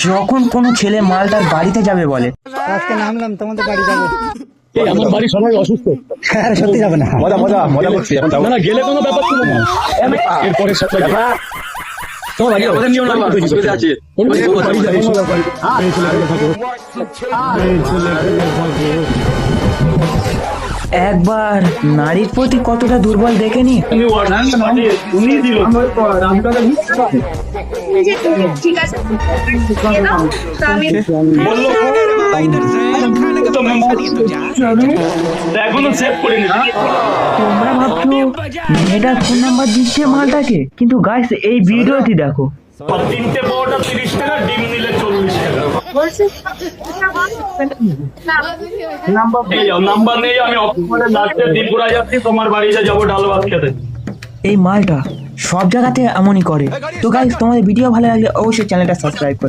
যখন কোনো ছেলে মাল তার বাড়িতে যাবে বলে, আজকে নামলাম তোমাদের বাড়ি যাবো। এই আমার বাড়ি সবাই অসুস্থ। আরে সত্যি যাবে না, মজা করছি এখন না না, গেলে কোনো ব্যাপার ছিল না। এরপরে সপ্তাহে তোমার বাড়ি আমাদের নিয়ম না আছে একবার নারীর প্রতি কতটা দুর্বল দেখেনি। ঠিক আছে আমি এখনো সেভ করিনি। তোমরা ভাবছো মেয়েটার ফোন নাম্বার দিচ্ছে মালটাকে, কিন্তু গাইস এই ভিডিওটি দেখো। 3টে বড়টা 30 টাকা, ডিম নিলে 40 টাকা। বলছি এই যাও, নাম্বার নেই, আমি অফিস করে লাস্টে ত্রিপুরা যাচ্ছি, তোমার বাড়িতে যাবো ডাল ভাত খেতে। এই মালটা সব জায়গাতে এমনই করে। তো গাইস তোমাদের ভিডিও ভালো লাগলে অবশ্যই চ্যানেলটা সাবস্ক্রাইব করো।